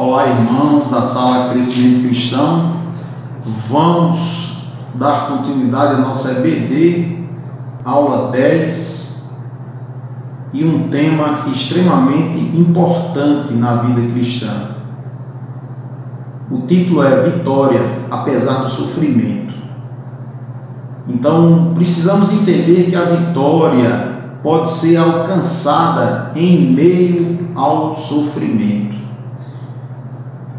Olá, irmãos da Sala Crescimento Cristão. Vamos dar continuidade à nossa EBD, aula 10, e um tema extremamente importante na vida cristã. O título é Vitória, apesar do sofrimento. Então, precisamos entender que a vitória pode ser alcançada em meio ao sofrimento.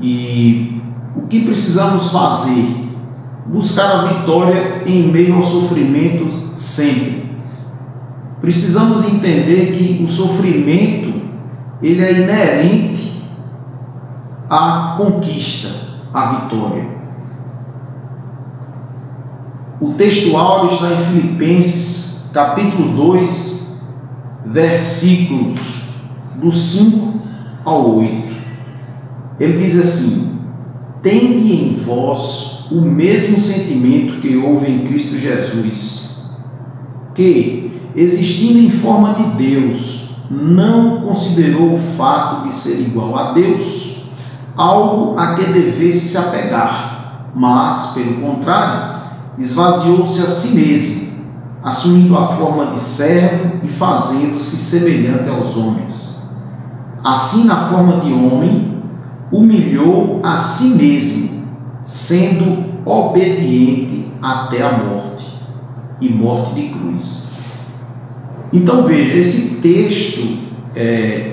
E o que precisamos fazer? Buscar a vitória em meio ao sofrimento sempre. Precisamos entender que o sofrimento ele é inerente à conquista, à vitória. O texto áureo está em Filipenses, capítulo 2, versículos do 5 ao 8. Ele diz assim: tende em vós o mesmo sentimento que houve em Cristo Jesus, que, existindo em forma de Deus, não considerou o fato de ser igual a Deus algo a que devesse se apegar, mas, pelo contrário, esvaziou-se a si mesmo, assumindo a forma de servo e fazendo-se semelhante aos homens. Assim, na forma de homem, humilhou a si mesmo, sendo obediente até a morte, e morte de cruz. Então veja, esse texto,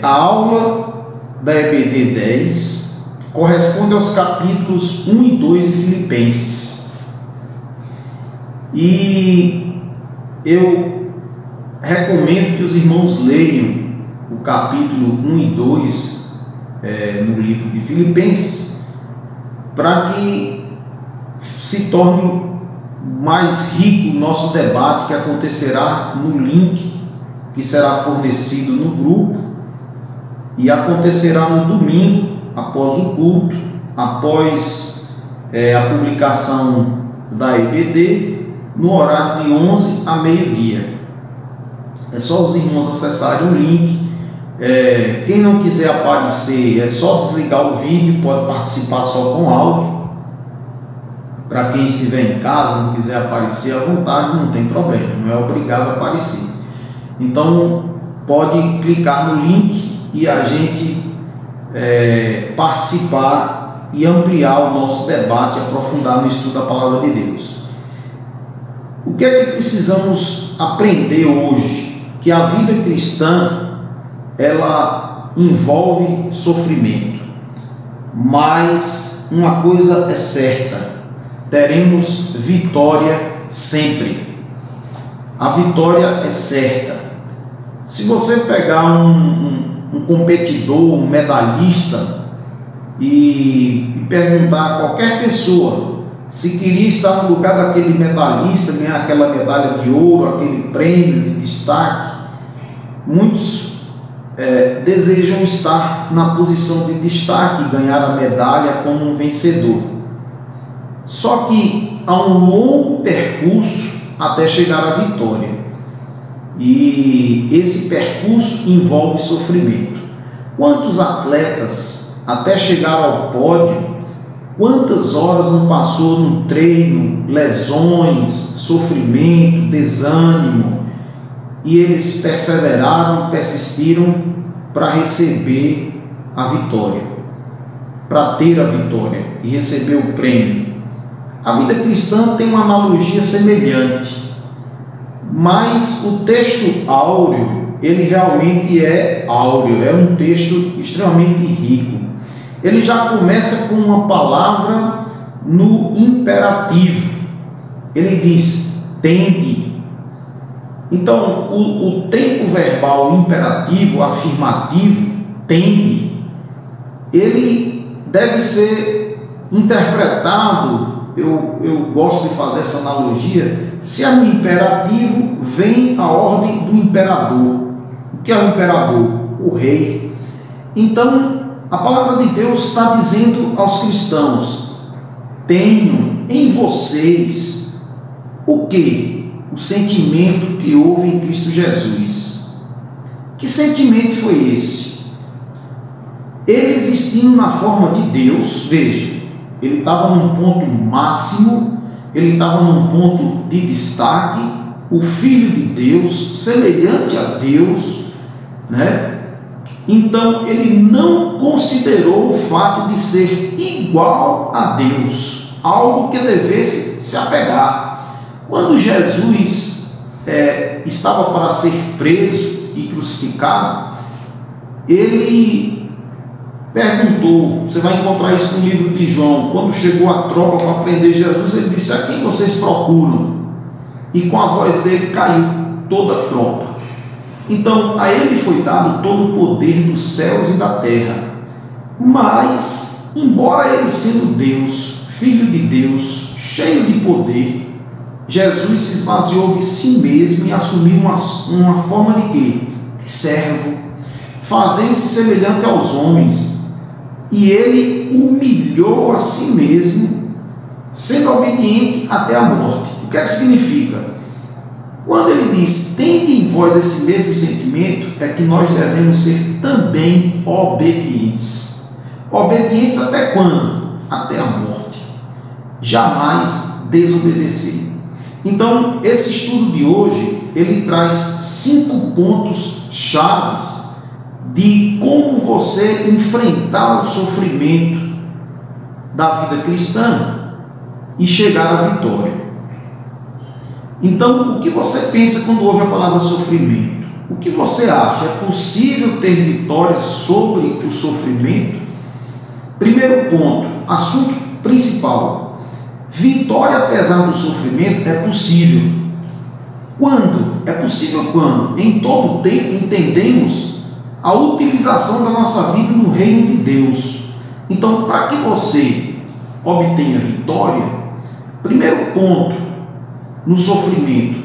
a aula da EBD 10, corresponde aos capítulos 1 e 2 de Filipenses. E eu recomendo que os irmãos leiam o capítulo 1 e 2 no livro de Filipenses, para que se torne mais rico o nosso debate, que acontecerá no link que será fornecido no grupo e acontecerá no domingo, após o culto, após a publicação da EBD, no horário de 11 a meio-dia. É só os irmãos acessarem o link. Quem não quiser aparecer, é só desligar o vídeo, pode participar só com áudio. Para quem estiver em casa, não quiser aparecer à vontade, não tem problema, não é obrigado a aparecer. Então, pode clicar no link e a gente participar e ampliar o nosso debate, aprofundar no estudo da Palavra de Deus. O que é que precisamos aprender hoje? Que a vida cristã, ela envolve sofrimento, mas uma coisa é certa: teremos vitória sempre. A vitória é certa. Se você pegar um competidor, um medalhista, e perguntar a qualquer pessoa se queria estar no lugar daquele medalhista, ganhar aquela medalha de ouro, aquele prêmio de destaque, muitos desejam estar na posição de destaque, ganhar a medalha como um vencedor. Só que há um longo percurso até chegar à vitória, e esse percurso envolve sofrimento. Quantos atletas, até chegar ao pódio, quantas horas não passou no treino, lesões, sofrimento, desânimo, e eles perseveraram, persistiram para receber a vitória, para ter a vitória e receber o prêmio. A vida cristã tem uma analogia semelhante, mas o texto áureo, ele realmente é áureo, é um texto extremamente rico. Ele já começa com uma palavra no imperativo. Ele diz: tende. Então, o tempo verbal imperativo, afirmativo, tende, ele deve ser interpretado. Eu gosto de fazer essa analogia. Se é um imperativo, vem a ordem do imperador. O que é o imperador? O rei. Então, a palavra de Deus está dizendo aos cristãos: tenham em vocês o quê? O sentimento que houve em Cristo Jesus. Que sentimento foi esse? ele existindo na forma de Deus, veja, ele estava num ponto máximo, ele estava num ponto de destaque, o Filho de Deus, semelhante a Deus, né? Então ele não considerou o fato de ser igual a Deus, algo que devesse se apegar. Quando Jesus estava para ser preso e crucificado, ele perguntou, você vai encontrar isso no livro de João, quando chegou a tropa para prender Jesus, ele disse: a quem vocês procuram? E com a voz dele caiu toda a tropa. Então a ele foi dado todo o poder dos céus e da terra, mas embora ele sendo Deus, Filho de Deus, cheio de poder, Jesus se esvaziou de si mesmo e assumiu uma forma de quê? De servo, fazendo-se semelhante aos homens, e ele humilhou a si mesmo, sendo obediente até a morte. O que é que significa? Quando ele diz, tende em vós esse mesmo sentimento, é que nós devemos ser também obedientes. Obedientes até quando? Até a morte. Jamais desobedecer. Então, esse estudo de hoje, ele traz 5 pontos chaves de como você enfrentar o sofrimento da vida cristã e chegar à vitória. Então, o que você pensa quando ouve a palavra sofrimento? O que você acha? É possível ter vitória sobre o sofrimento? Primeiro ponto, assunto principal. Vitória apesar do sofrimento é possível. Quando? É possível quando? Em todo tempo entendemos a utilização da nossa vida no reino de Deus. Então, para que você obtenha vitória, primeiro ponto, no sofrimento,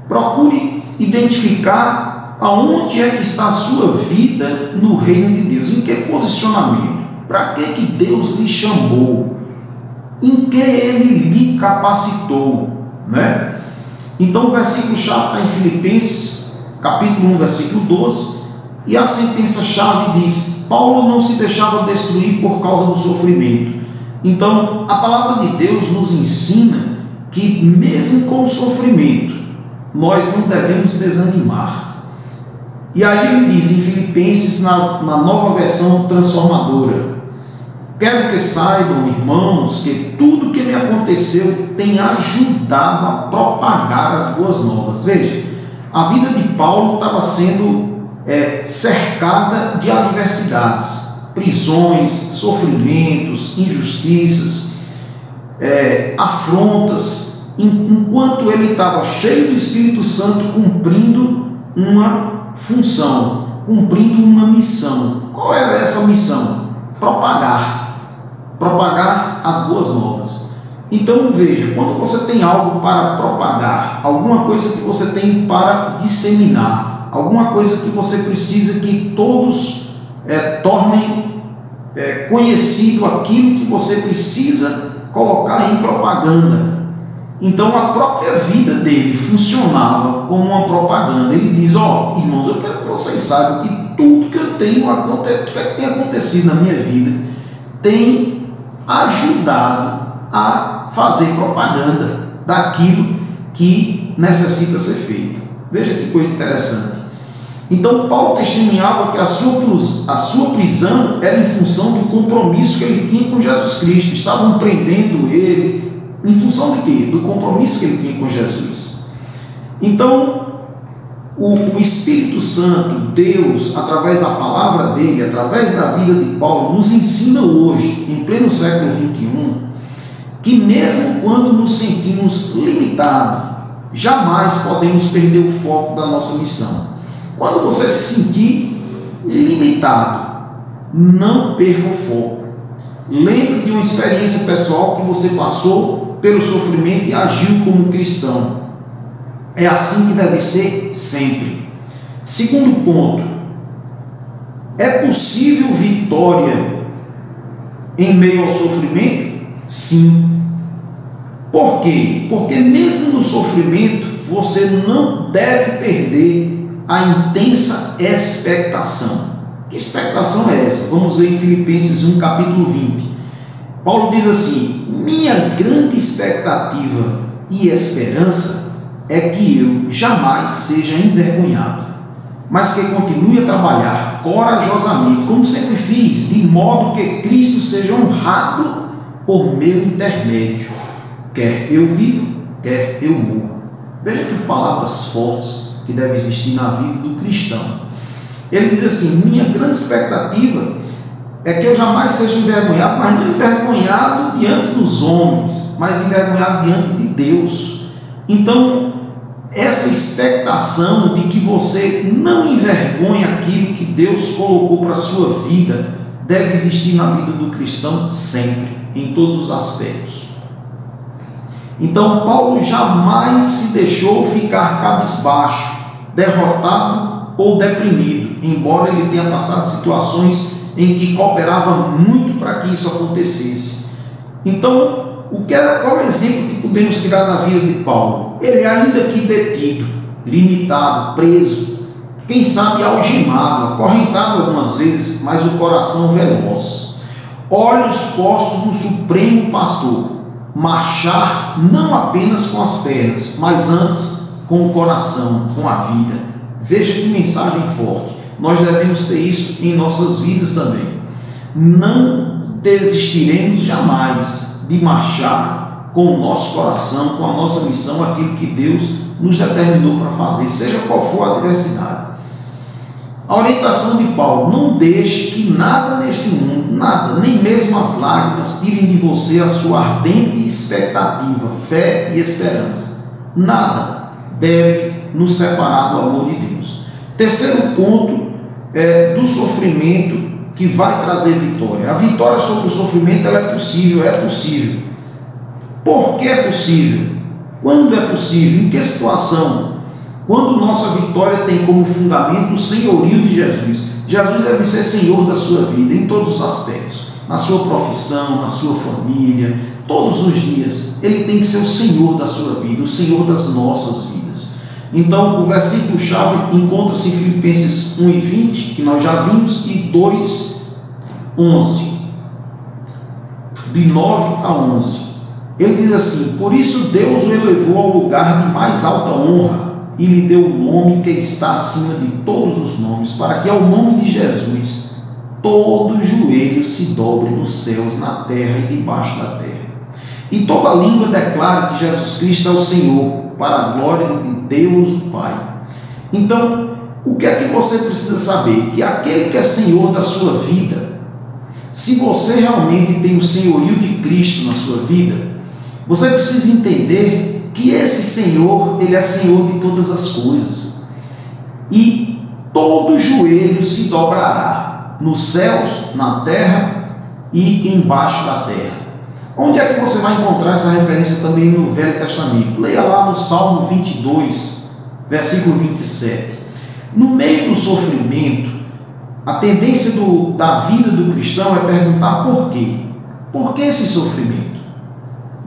procure identificar aonde é que está a sua vida no reino de Deus, em que posicionamento, para que Deus lhe chamou, em que Ele lhe capacitou, né? Então o versículo-chave está em Filipenses, capítulo 1, versículo 12, e a sentença-chave diz: Paulo não se deixava destruir por causa do sofrimento. Então a palavra de Deus nos ensina que mesmo com o sofrimento, nós não devemos desanimar. E aí ele diz em Filipenses, na nova versão transformadora: quero que saibam, irmãos, que tudo que me aconteceu tem ajudado a propagar as boas novas. Veja, a vida de Paulo estava sendo cercada de adversidades, prisões, sofrimentos, injustiças, afrontas, enquanto ele estava cheio do Espírito Santo, cumprindo uma função, cumprindo uma missão. Qual era essa missão? Propagar as boas novas. Então veja, quando você tem algo para propagar, alguma coisa que você tem para disseminar, alguma coisa que você precisa que todos tornem conhecido aquilo que você precisa colocar em propaganda. Então a própria vida dele funcionava como uma propaganda. Ele diz: irmãos, eu quero que vocês saibam que tudo que eu tenho que tem acontecido na minha vida tem ajudado a fazer propaganda daquilo que necessita ser feito. Veja que coisa interessante. Então Paulo testemunhava que a sua prisão era em função do compromisso que ele tinha com Jesus Cristo. Estavam prendendo ele em função de quê? Do compromisso que ele tinha com Jesus. Então o Espírito Santo, Deus, através da palavra dele, através da vida de Paulo, nos ensina hoje, em pleno século XXI, que mesmo quando nos sentimos limitados, jamais podemos perder o foco da nossa missão. Quando você se sentir limitado, não perca o foco. Lembre de uma experiência pessoal que você passou pelo sofrimento e agiu como cristão. É assim que deve ser sempre. Segundo ponto, é possível vitória em meio ao sofrimento? Sim. Por quê? Porque mesmo no sofrimento, você não deve perder a intensa expectação. O Que expectação é essa? Vamos ver em Filipenses 1, capítulo 20. Paulo diz assim: minha grande expectativa e esperança é que eu jamais seja envergonhado, mas que continue a trabalhar corajosamente, como sempre fiz, de modo que Cristo seja honrado por meu intermédio, quer eu viva, quer eu morra. Veja que palavras fortes que devem existir na vida do cristão. Ele diz assim: minha grande expectativa é que eu jamais seja envergonhado, mas não envergonhado diante dos homens, mas envergonhado diante de Deus. Então, essa expectação de que você não envergonhe aquilo que Deus colocou para a sua vida deve existir na vida do cristão sempre, em todos os aspectos. Então, Paulo jamais se deixou ficar cabisbaixo, derrotado ou deprimido, embora ele tenha passado situações em que cooperava muito para que isso acontecesse. Então, qual é o exemplo que podemos tirar da vida de Paulo? Ele, ainda que detido, limitado, preso, quem sabe algemado, acorrentado algumas vezes, mas o coração veloz, olhos postos no Supremo Pastor, marchar não apenas com as pernas, mas antes com o coração, com a vida. Veja que mensagem forte. Nós devemos ter isso em nossas vidas também. Não desistiremos jamais de marchar com o nosso coração, com a nossa missão, aquilo que Deus nos determinou para fazer, seja qual for a adversidade. A orientação de Paulo: não deixe que nada neste mundo, nada, nem mesmo as lágrimas, tirem de você a sua ardente expectativa, fé e esperança. Nada deve nos separar do amor de Deus. Terceiro ponto do sofrimento que vai trazer vitória. A vitória sobre o sofrimento, ela é possível, é possível. Por que é possível? Quando é possível? Em que situação? Quando nossa vitória tem como fundamento o senhorio de Jesus. Jesus deve ser senhor da sua vida em todos os aspectos, na sua profissão, na sua família, todos os dias. Ele tem que ser o senhor da sua vida, o senhor das nossas vidas. Então, o versículo-chave encontra-se em Filipenses 1:20, que nós já vimos, e 2:11, de 9 a 11. Ele diz assim: por isso Deus o elevou ao lugar de mais alta honra e lhe deu o nome que está acima de todos os nomes, para que ao nome de Jesus todo joelho se dobre nos céus, na terra e debaixo da terra, e toda língua declare que Jesus Cristo é o Senhor, para a glória de Deus o Pai. Então, o que é que você precisa saber? Que aquele que é Senhor da sua vida, se você realmente tem o senhorio de Cristo na sua vida, você precisa entender que esse Senhor, Ele é Senhor de todas as coisas. E todo joelho se dobrará, nos céus, na terra e embaixo da terra. Onde é que você vai encontrar essa referência também no Velho Testamento? Leia lá no Salmo 22, versículo 27. No meio do sofrimento, a tendência da vida do cristão é perguntar por quê? Por que esse sofrimento?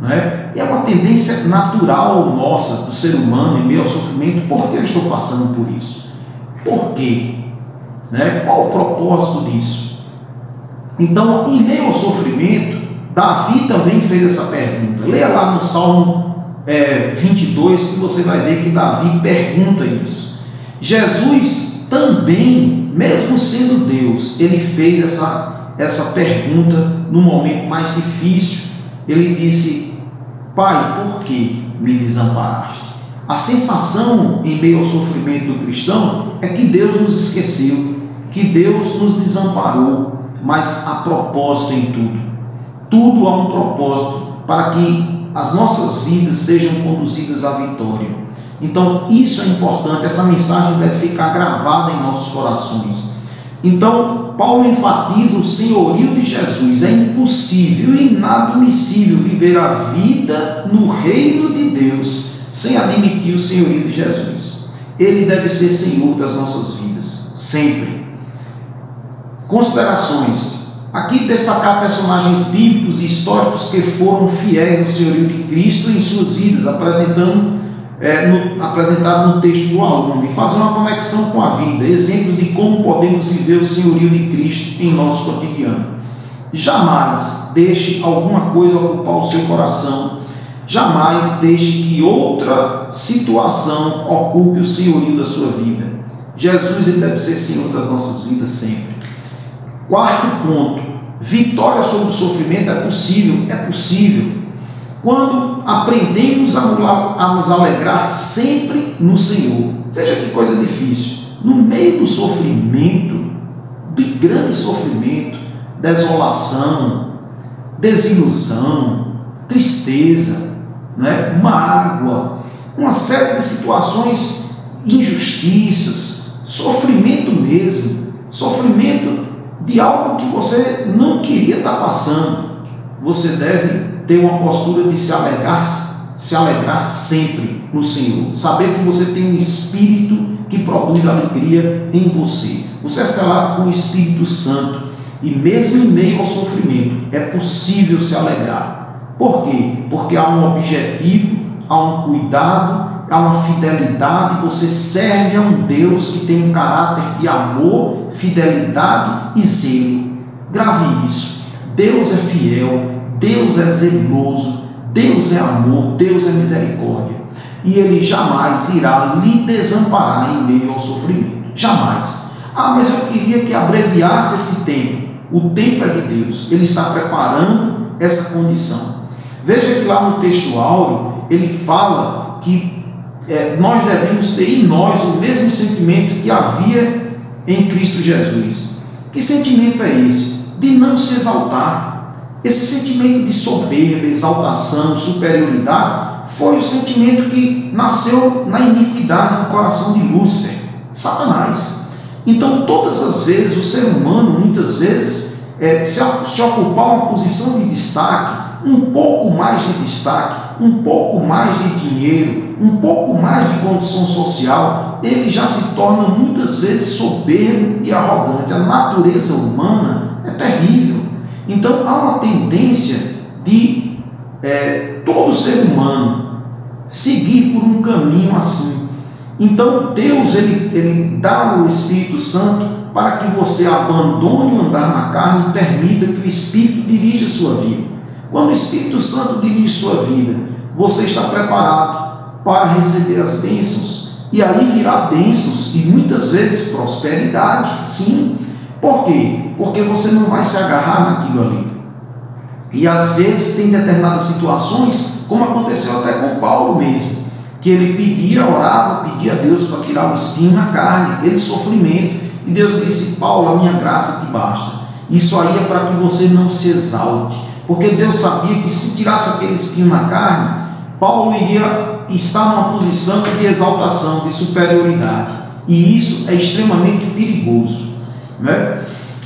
Não é? É uma tendência natural nossa, do ser humano, em meio ao sofrimento. Por que eu estou passando por isso? Por quê? Né? Qual o propósito disso? Então, em meio ao sofrimento, Davi também fez essa pergunta. Leia lá no Salmo 22, que você vai ver que Davi pergunta isso. Jesus também, mesmo sendo Deus, ele fez essa pergunta no momento mais difícil. Ele disse: Pai, por que me desamparaste? A sensação em meio ao sofrimento do cristão é que Deus nos esqueceu, que Deus nos desamparou, mas há propósito em tudo. Tudo há um propósito para que as nossas vidas sejam conduzidas à vitória. Então, isso é importante, essa mensagem deve ficar gravada em nossos corações. Então, Paulo enfatiza o senhorio de Jesus. É impossível e inadmissível viver a vida no reino de Deus sem admitir o senhorio de Jesus. Ele deve ser Senhor das nossas vidas, sempre. Considerações. Aqui destacar personagens bíblicos e históricos que foram fiéis ao senhorio de Cristo em suas vidas, apresentando apresentado no texto do aluno, e fazer uma conexão com a vida, exemplos de como podemos viver o senhorio de Cristo em nosso cotidiano. Jamais deixe alguma coisa ocupar o seu coração, jamais deixe que outra situação ocupe o senhorio da sua vida. Jesus, ele deve ser Senhor das nossas vidas sempre. Quarto ponto, vitória sobre o sofrimento é possível, quando aprendemos a nos alegrar sempre no Senhor. Veja que coisa difícil. No meio do sofrimento, de grande sofrimento, desolação, desilusão, tristeza, né? Mágoa, uma série de situações, injustiças, sofrimento mesmo, sofrimento de algo que você não queria estar passando. Você deve ter uma postura de se alegrar sempre no Senhor. Saber que você tem um Espírito que produz alegria em você. Você é selado com o Espírito Santo. E mesmo em meio ao sofrimento, é possível se alegrar. Por quê? Porque há um objetivo, há um cuidado, há uma fidelidade. Você serve a um Deus que tem um caráter de amor, fidelidade e zelo. Grave isso. Deus é fiel. Deus é zeloso, Deus é amor, Deus é misericórdia. E Ele jamais irá lhe desamparar em meio ao sofrimento. Jamais. Mas eu queria que abreviasse esse tempo. O tempo é de Deus. Ele está preparando essa condição. Veja que lá no texto áureo, ele fala que nós devemos ter em nós o mesmo sentimento que havia em Cristo Jesus. Que sentimento é esse? De não se exaltar. Esse sentimento de soberba, exaltação, superioridade, foi o sentimento que nasceu na iniquidade no coração de Lúcifer, Satanás. Então, todas as vezes, o ser humano, muitas vezes, se ocupar uma posição de destaque, um pouco mais de destaque, um pouco mais de dinheiro, um pouco mais de condição social, ele já se torna muitas vezes soberbo e arrogante. A natureza humana é terrível. Então, há uma tendência de todo ser humano seguir por um caminho assim. Então, Deus ele dá o Espírito Santo para que você abandone o andar na carne e permita que o Espírito dirija a sua vida. Quando o Espírito Santo dirige sua vida, você está preparado para receber as bênçãos. E aí virá bênçãos e muitas vezes prosperidade, sim. Por quê? Porque você não vai se agarrar naquilo ali. E às vezes tem determinadas situações, como aconteceu até com Paulo mesmo, que ele pedia, orava, pedia a Deus para tirar o espinho na carne, aquele sofrimento. E Deus disse: Paulo, a minha graça te basta. Isso aí é para que você não se exalte. Porque Deus sabia que se tirasse aquele espinho na carne, Paulo iria estar numa posição de exaltação, de superioridade. E isso é extremamente perigoso. Né?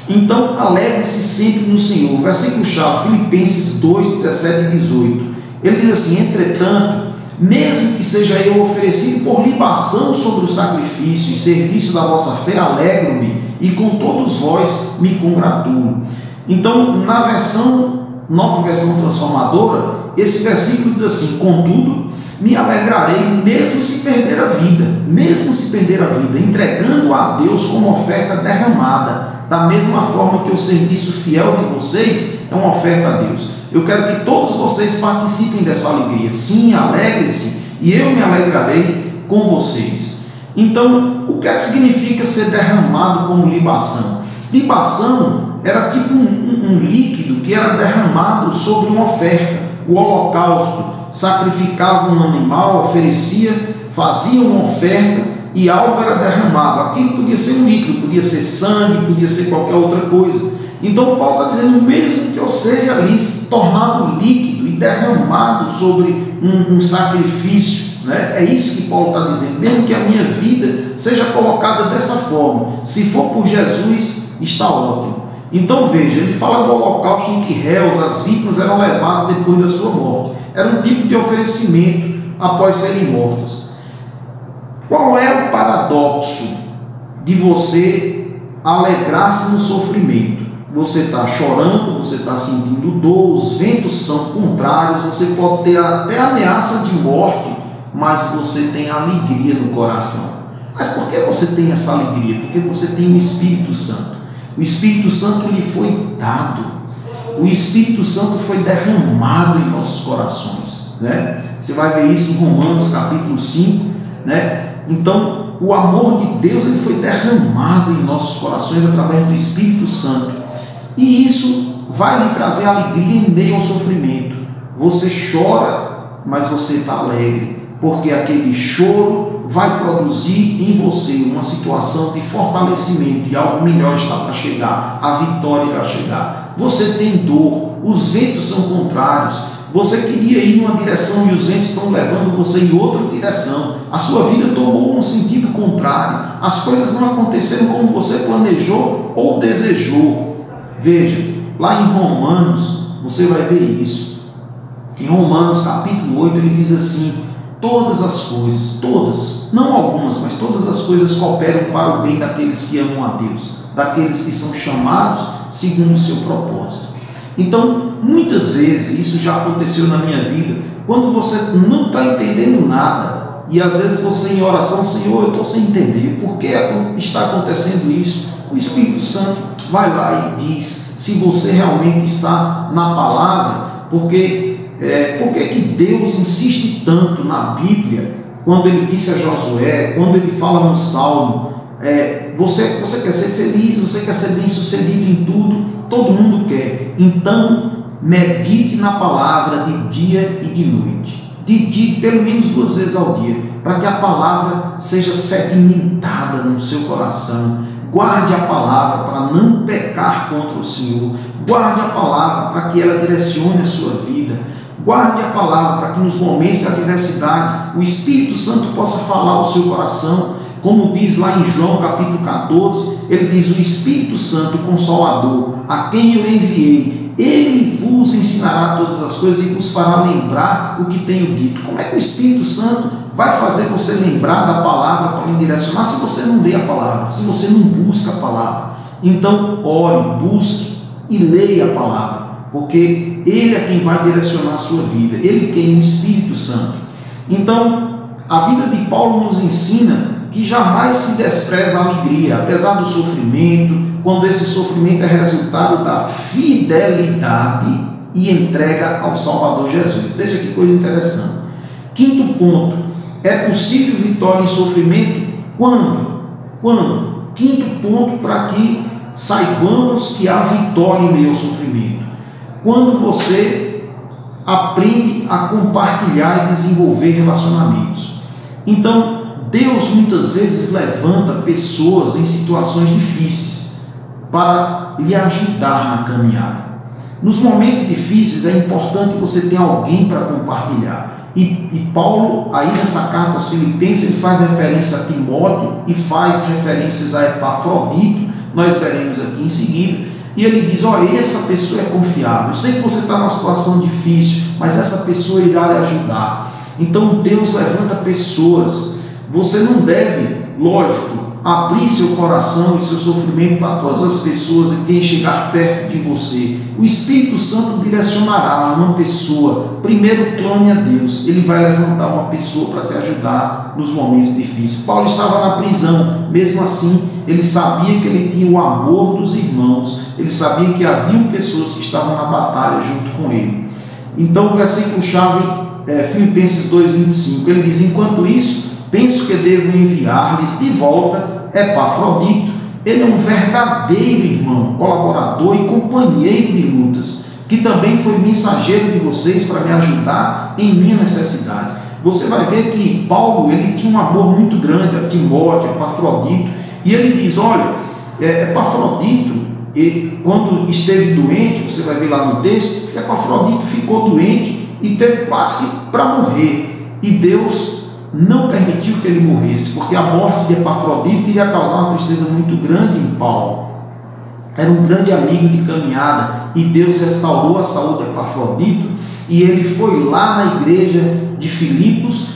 Então, alegre-se sempre no Senhor. Versículo-chave, Filipenses 2, 17 e 18. Ele diz assim: entretanto, mesmo que seja eu oferecido por libação sobre o sacrifício e serviço da vossa fé, alegro-me, e com todos vós me congratulo. Então, na nova versão transformadora, esse versículo diz assim: contudo, me alegrarei mesmo se perder a vida, entregando a Deus como oferta derramada, da mesma forma que o serviço fiel de vocês é uma oferta a Deus. Eu quero que todos vocês participem dessa alegria. Sim, alegre-se, e eu me alegrarei com vocês. Então, o que é que significa ser derramado como libação? Libação era tipo um líquido que era derramado sobre uma oferta. O holocausto sacrificava um animal, oferecia, fazia uma oferta e algo era derramado. Aquilo podia ser um líquido, podia ser sangue, podia ser qualquer outra coisa. Então Paulo está dizendo: mesmo que eu seja ali tornado líquido e derramado sobre um sacrifício, né? É isso que Paulo está dizendo. Mesmo que a minha vida seja colocada dessa forma, se for por Jesus, está ótimo. Então veja, ele fala do holocausto em que réus, as vítimas eram levadas depois da sua morte. Era um tipo de oferecimento após serem mortas. Qual é o paradoxo de você alegrar-se no sofrimento? Você está chorando, você está sentindo dor, os ventos são contrários, você pode ter até ameaça de morte mas você tem alegria no coração. Mas por que você tem essa alegria? Porque você tem o Espírito Santo. O Espírito Santo lhe foi dado. O Espírito Santo foi derramado em nossos corações, né? Você vai ver isso em Romanos capítulo 5, né? Então, o amor de Deus ele foi derramado em nossos corações através do Espírito Santo. E isso vai lhe trazer alegria em meio ao sofrimento. Você chora, mas você está alegre, porque aquele choro vai produzir em você uma situação de fortalecimento e algo melhor está para chegar, a vitória vai chegar. Você tem dor, os ventos são contrários, você queria ir numa direção e os ventos estão levando você em outra direção, a sua vida tomou um sentido contrário, as coisas não aconteceram como você planejou ou desejou. Veja, lá em Romanos, você vai ver isso. Em Romanos capítulo 8 ele diz assim: todas as coisas, todas, não algumas, mas todas as coisas cooperam para o bem daqueles que amam a Deus, daqueles que são chamados segundo o seu propósito. Então, muitas vezes, isso já aconteceu na minha vida, quando você não está entendendo nada, e às vezes você em oração, Senhor, eu estou sem entender, por que está acontecendo isso? O Espírito Santo vai lá e diz, se você realmente está na palavra, por que que Deus insiste tanto na Bíblia, quando ele disse a Josué, quando ele fala no Salmo, você quer ser feliz, você quer ser bem sucedido em tudo, todo mundo quer, então medite na palavra de dia e de noite, de dia, pelo menos 2 vezes ao dia, para que a palavra seja sedimentada no seu coração. Guarde a palavra para não pecar contra o Senhor, guarde a palavra para que ela direcione a sua vida, guarde a palavra para que nos momentos de adversidade o Espírito Santo possa falar ao seu coração, como diz lá em João capítulo 14, ele diz: o Espírito Santo, o Consolador, a quem eu enviei, ele vos ensinará todas as coisas e vos fará lembrar o que tenho dito. Como é que o Espírito Santo vai fazer você lembrar da palavra para lhe direcionar se você não lê a palavra, se você não busca a palavra? Então ore, busque e leia a palavra, porque ele é quem vai direcionar a sua vida, ele tem o Espírito Santo. Então a vida de Paulo nos ensina que jamais se despreza a alegria, apesar do sofrimento, quando esse sofrimento é resultado da fidelidade e entrega ao Salvador Jesus. Veja que coisa interessante. 5º ponto, é possível vitória em sofrimento? Quando? 5º ponto, para que saibamos que há vitória em meio ao sofrimento. Quando você aprende a compartilhar e desenvolver relacionamentos. Então, Deus muitas vezes levanta pessoas em situações difíceis para lhe ajudar na caminhada. Nos momentos difíceis é importante você ter alguém para compartilhar. E Paulo, aí nessa carta aos Filipenses, ele faz referência a Timóteo e faz referências a Epafrodito, nós veremos aqui em seguida. E ele diz: olha, essa pessoa é confiável, eu sei que você está numa situação difícil, mas essa pessoa irá lhe ajudar. Então Deus levanta pessoas. Você não deve, lógico, abrir seu coração e seu sofrimento para todas as pessoas e quem chegar perto de você. O Espírito Santo direcionará uma pessoa. Primeiro clame a Deus, ele vai levantar uma pessoa para te ajudar nos momentos difíceis. Paulo estava na prisão, mesmo assim ele sabia que ele tinha o amor dos irmãos, ele sabia que haviam pessoas que estavam na batalha junto com ele. Então o versículo chave Filipenses 2:25, ele diz: enquanto isso, penso que devo enviar-lhes de volta Epafrodito. Ele é um verdadeiro irmão, colaborador e companheiro de lutas, que também foi mensageiro de vocês para me ajudar em minha necessidade. Você vai ver que Paulo, ele tinha um amor muito grande a Timóteo, Epafrodito, e ele diz: olha, Epafrodito, quando esteve doente, você vai ver lá no texto, Epafrodito ficou doente e teve quase que para morrer, e Deus não permitiu que ele morresse, porque a morte de Epafrodito iria causar uma tristeza muito grande em Paulo. Era um grande amigo de caminhada, e Deus restaurou a saúde de Epafrodito, e ele foi lá na igreja de Filipos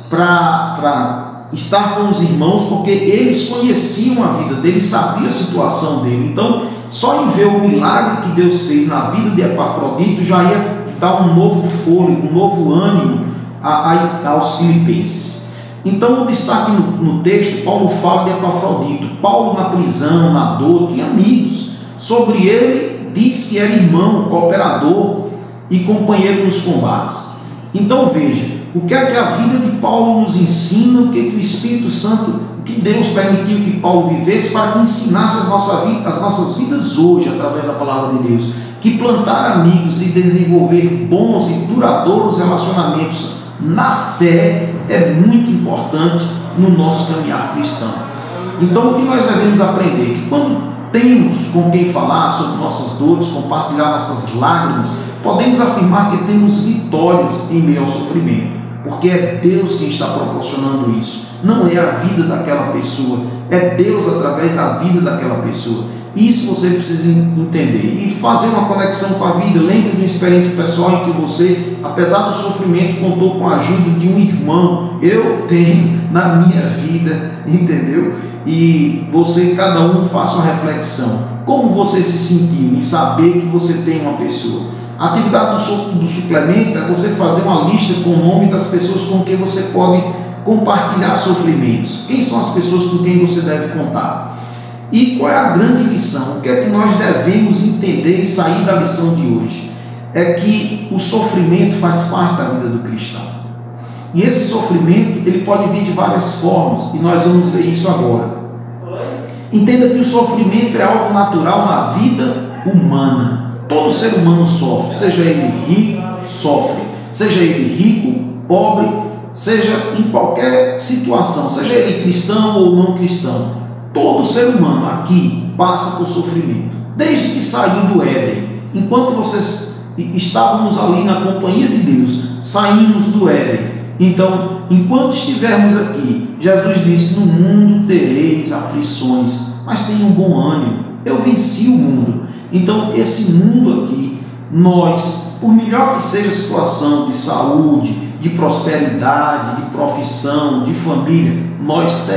para estar com os irmãos, porque eles conheciam a vida dele, sabiam a situação dele. Então, só em ver o milagre que Deus fez na vida de Epafrodito já ia dar um novo fôlego, um novo ânimo aos filipenses. Então, o destaque no texto, Paulo fala de Epafrodito. Paulo, na prisão, na dor, tinha amigos. Sobre ele, diz que era irmão, cooperador e companheiro nos combates. Então, veja, o que é que a vida de Paulo nos ensina, o que é que o Espírito Santo, o que Deus permitiu que Paulo vivesse para que ensinasse as nossas vidas hoje, através da palavra de Deus. Que plantar amigos e desenvolver bons e duradouros relacionamentos na fé é muito importante no nosso caminhar cristão. Então, o que nós devemos aprender? Que quando temos com quem falar sobre nossas dores, compartilhar nossas lágrimas, podemos afirmar que temos vitórias em meio ao sofrimento, porque é Deus quem está proporcionando isso. Não é a vida daquela pessoa, é Deus através da vida daquela pessoa. Isso você precisa entender e fazer uma conexão com a vida. Lembre de uma experiência pessoal em que você, apesar do sofrimento, contou com a ajuda de um irmão. Eu tenho na minha vida, entendeu? E você, cada um, faça uma reflexão. Como você se sentiu em saber que você tem uma pessoa? A atividade do suplemento é você fazer uma lista com o nome das pessoas com quem você pode compartilhar sofrimentos. Quem são as pessoas com quem você deve contar? E qual é a grande lição? O que é que nós devemos entender e sair da lição de hoje? É que o sofrimento faz parte da vida do cristão. E esse sofrimento, ele pode vir de várias formas, e nós vamos ver isso agora. Entenda que o sofrimento é algo natural na vida humana. Todo ser humano sofre, seja ele rico, sofre, seja ele rico, pobre, seja em qualquer situação, seja ele cristão ou não cristão. Todo ser humano aqui passa por sofrimento, desde que saiu do Éden. Enquanto vocês estávamos ali na companhia de Deus, saímos do Éden. Então, enquanto estivermos aqui, Jesus disse: no mundo tereis aflições, mas tenham bom ânimo, eu venci o mundo. Então, esse mundo aqui, nós, por melhor que seja a situação de saúde, de prosperidade, de profissão, de família, nós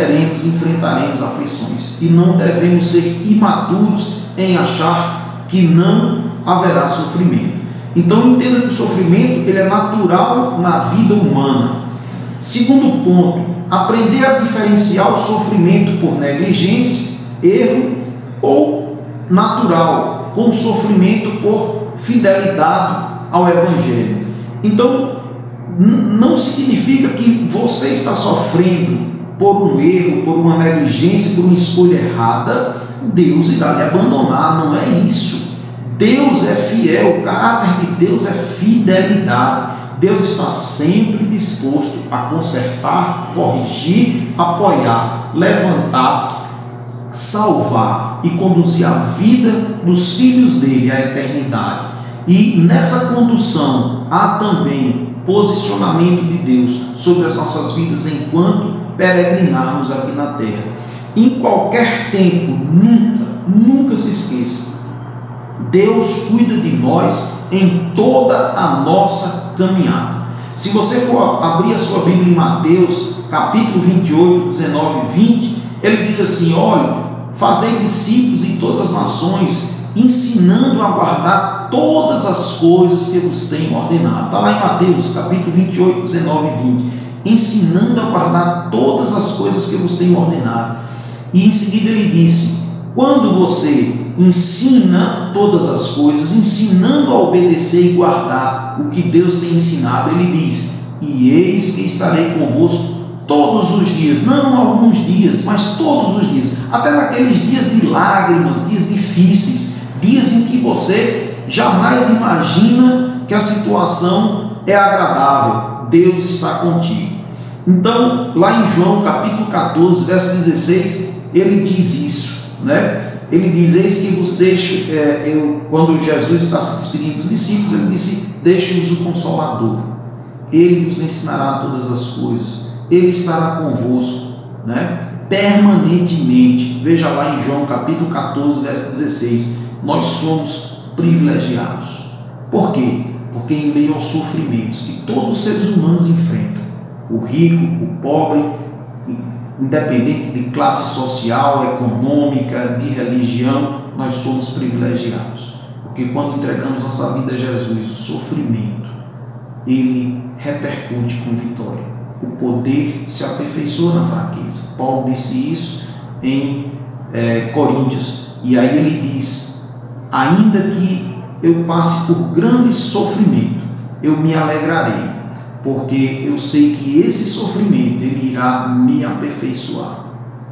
enfrentaremos aflições. E não devemos ser imaturos em achar que não haverá sofrimento. Então, entenda que o sofrimento, ele é natural na vida humana. Segundo ponto, aprender a diferenciar o sofrimento por negligência, erro, ou natural, com o sofrimento por fidelidade ao Evangelho. Então, não significa que você está sofrendo por um erro, por uma negligência, por uma escolha errada, Deus irá lhe abandonar. Não é isso. Deus é fiel, o caráter de Deus é fidelidade. Deus está sempre disposto a consertar, corrigir, apoiar, levantar, salvar e conduzir a vida dos filhos dele à eternidade. E nessa condução há também posicionamento de Deus sobre as nossas vidas enquanto peregrinarmos aqui na terra. Em qualquer tempo, nunca se esqueça, Deus cuida de nós em toda a nossa caminhada. Se você for abrir a sua Bíblia em Mateus, capítulo 28, 19 e 20, ele diz assim: olha, fazei discípulos de todas as nações, ensinando a guardar todas as coisas que vos tenho ordenado. Está lá em Mateus, capítulo 28, 19 e 20. Ensinando a guardar todas as coisas que vos tenho ordenado. E em seguida ele disse: quando você ensina todas as coisas, ensinando a obedecer e guardar o que Deus tem ensinado, ele diz: e eis que estarei convosco todos os dias, não alguns dias, mas todos os dias, até naqueles dias de lágrimas, dias difíceis, dias em que você jamais imagina que a situação é agradável. Deus está contigo. Então, lá em João capítulo 14, verso 16, ele diz isso, né? Ele diz: eis que vos deixo, quando Jesus está se despedindo dos discípulos, ele disse: deixe-vos o Consolador, ele vos ensinará todas as coisas, ele estará convosco, né? Permanentemente. Veja lá em João capítulo 14, verso 16, nós somos privilegiados. Por quê? Porque em meio aos sofrimentos que todos os seres humanos enfrentam, o rico, o pobre, independente de classe social, econômica, de religião, nós somos privilegiados. Porque quando entregamos nossa vida a Jesus, o sofrimento, ele repercute com vitória. O poder se aperfeiçoa na fraqueza. Paulo disse isso em Coríntios. E aí ele diz: ainda que eu passe por grande sofrimento, eu me alegrarei, porque eu sei que esse sofrimento ele irá me aperfeiçoar.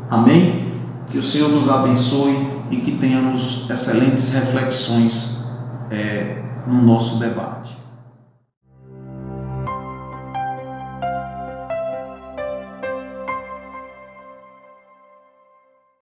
Amém? Que o Senhor nos abençoe e que tenhamos excelentes reflexões no nosso debate.